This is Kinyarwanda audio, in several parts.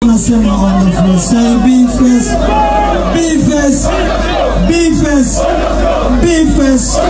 Nasema on the floor, say B-Fest, B-Fest, B-Fest, B-Fest.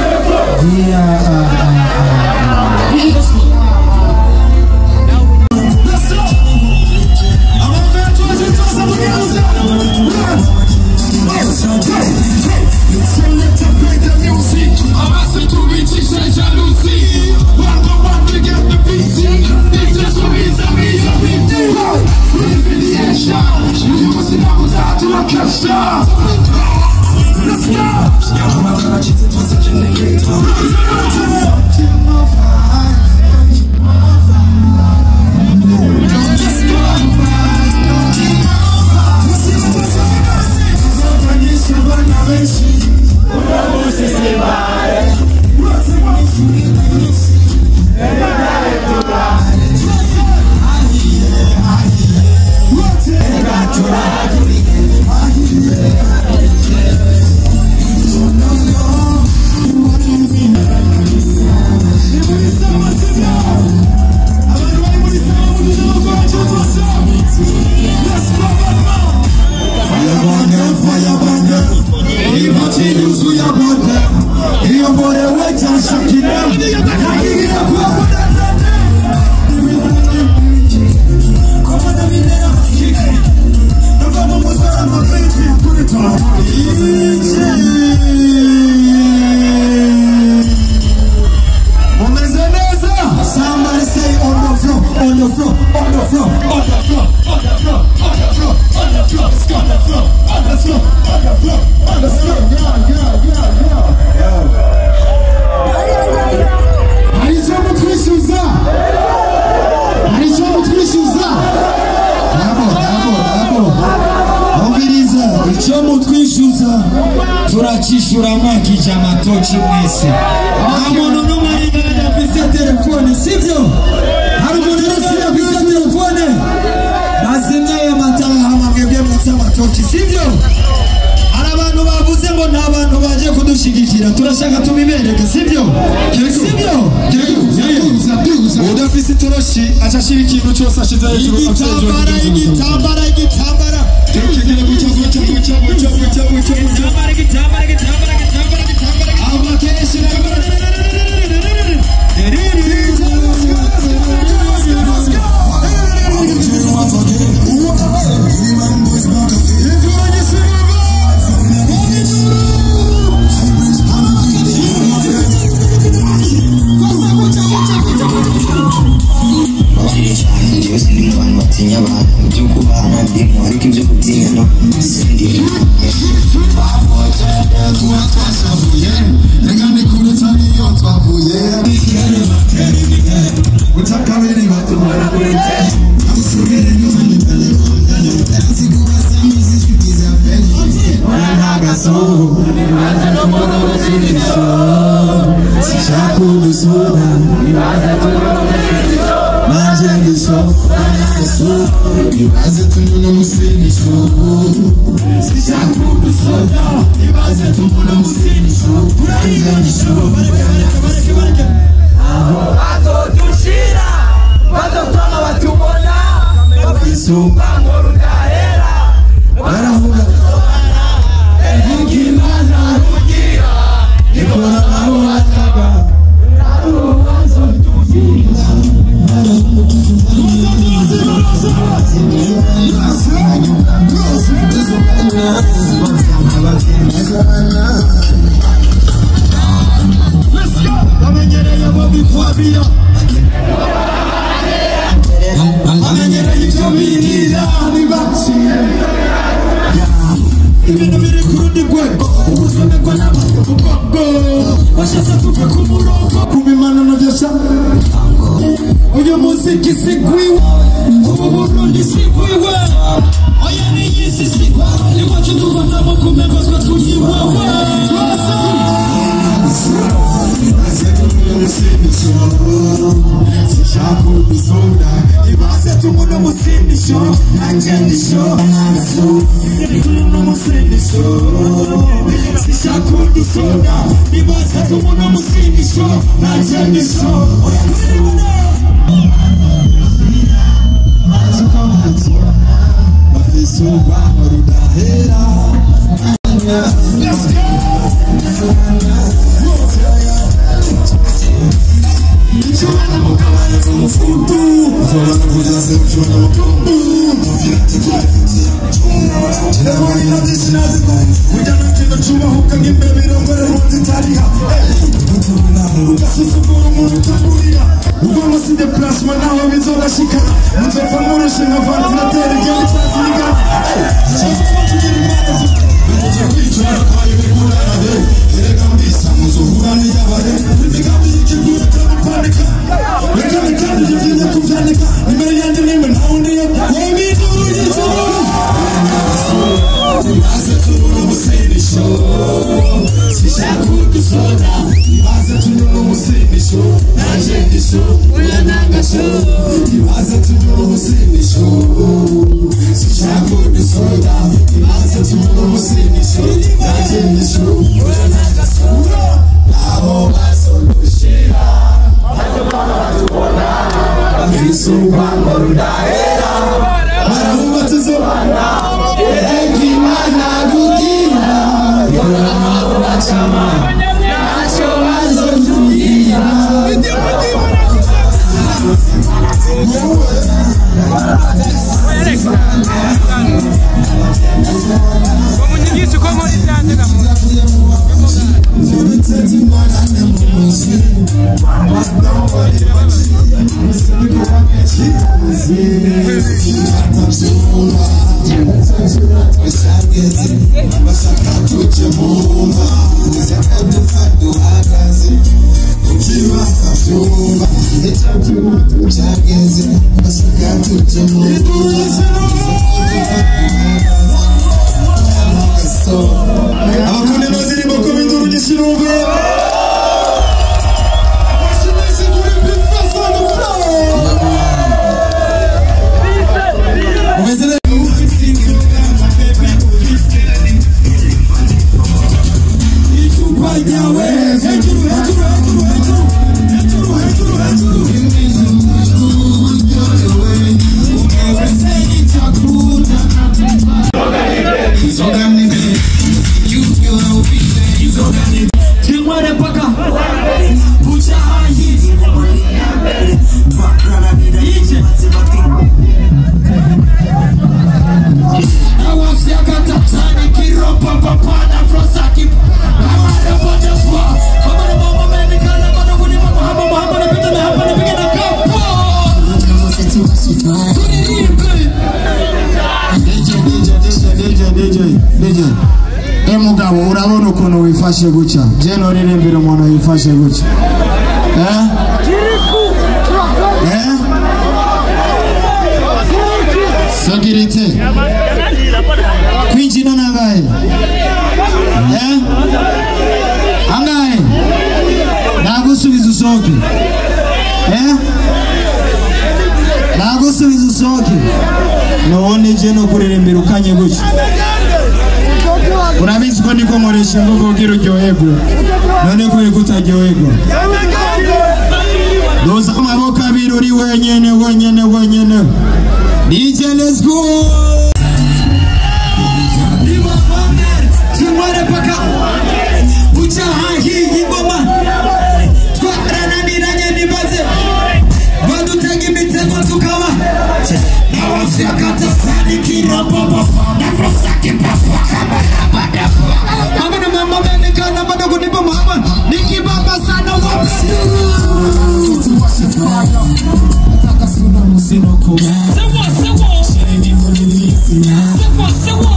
Turachishura makija matochi mwese. Hamono numari gada pisa telefone, sivyo? Harumono rusira pisa telefone. Bazimya ya matala hama mwebye mwese matochi, sivyo? Arabantu bavuze ngo nta bantu baje kudushigikira. Turashaka tubibereke, sivyo? Sivyo? Udafise toroshi acashira ikintu cyose ashize hejuru igitambara. Isuba Marudahera. Urabona ukuntu wifashe guca je no ririmbira umuntu wifashe guca Sagirite kwinjina nangaye angaye nagusubiza usoke nagusubiza usoke none je no kuririmbira ukanye guca Urabizi ko ndiko nkoresha ngo kugira uryoherwe none ko ikutaryoherwa Doza amaboko abiri uri wenyene DJ let's go Tumare paka Ucha hangi ingoma Twarana niranye nibaze Badutenge imitego tukaba Nawafya kata sani kira papa Nafrosake papa Mama na mama menikana bada kunipa mama Niki baba sana wapsi Kitu washifaya Nataka suna musino kuma Sewa Sheni mulilisia Sewa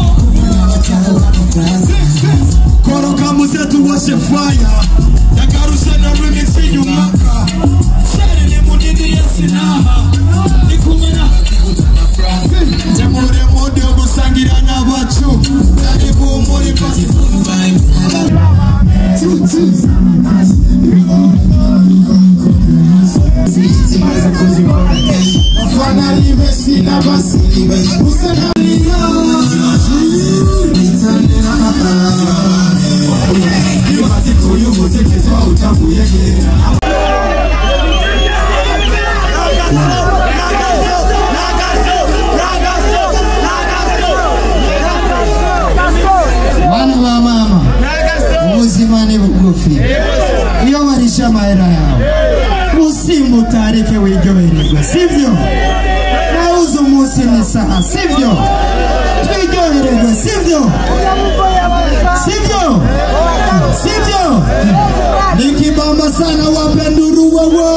Koro kamuzetu washifaya Nakarusha na remixi nyumaka Sheni mulili yasinaha Nikumena Jamure mode ogusangira na bachu Karibu muri pasi Finally besi na basi Usana liya sivyo? Twiryohererwe, sivyo? Sivyo? Sivyo? Nikibamba sana wapenduru wewe.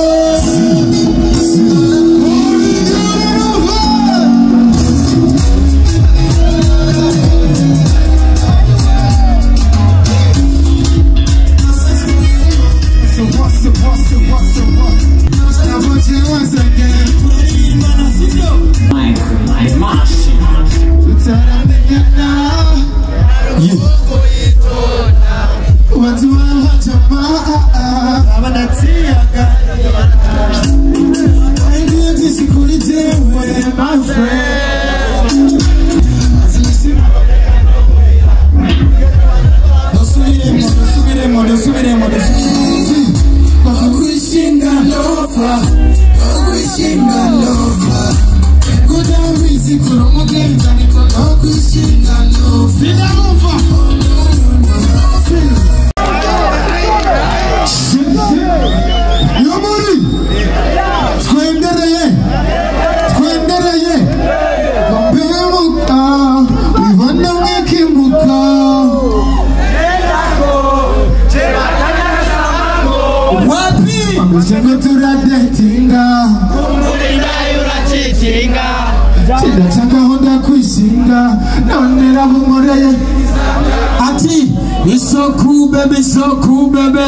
Ati, it's so cool, baby, so cool, baby.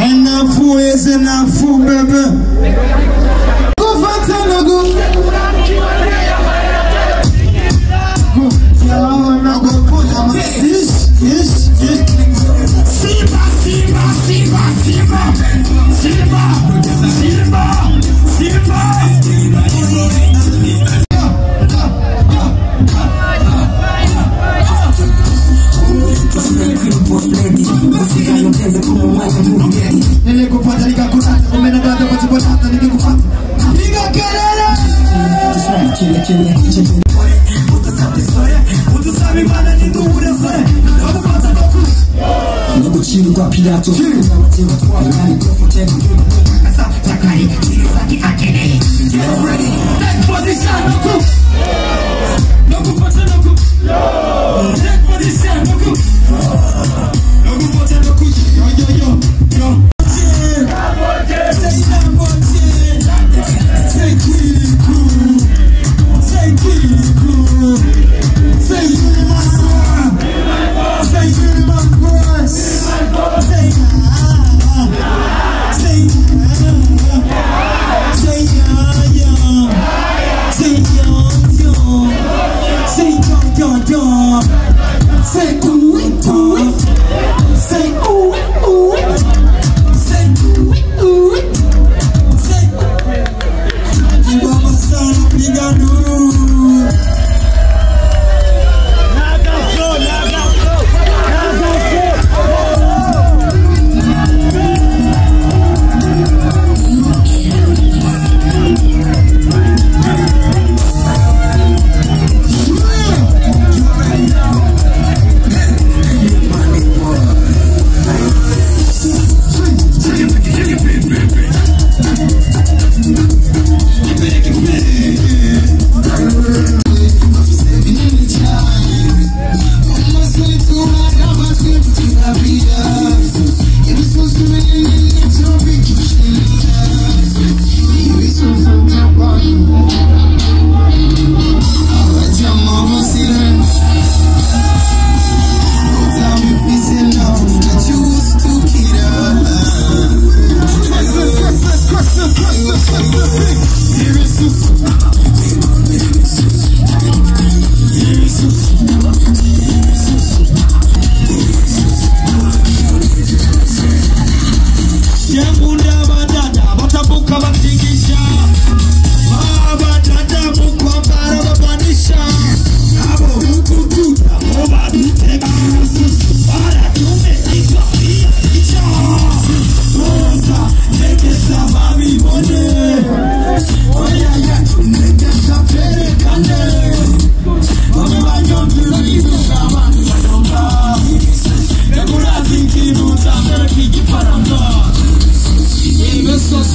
Enough is enough, baby. Go Fatana, go.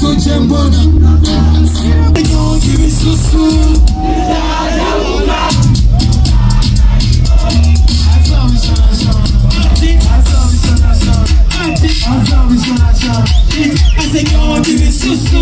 tuje mbona nyongi bisusu Ase nyongi bisusu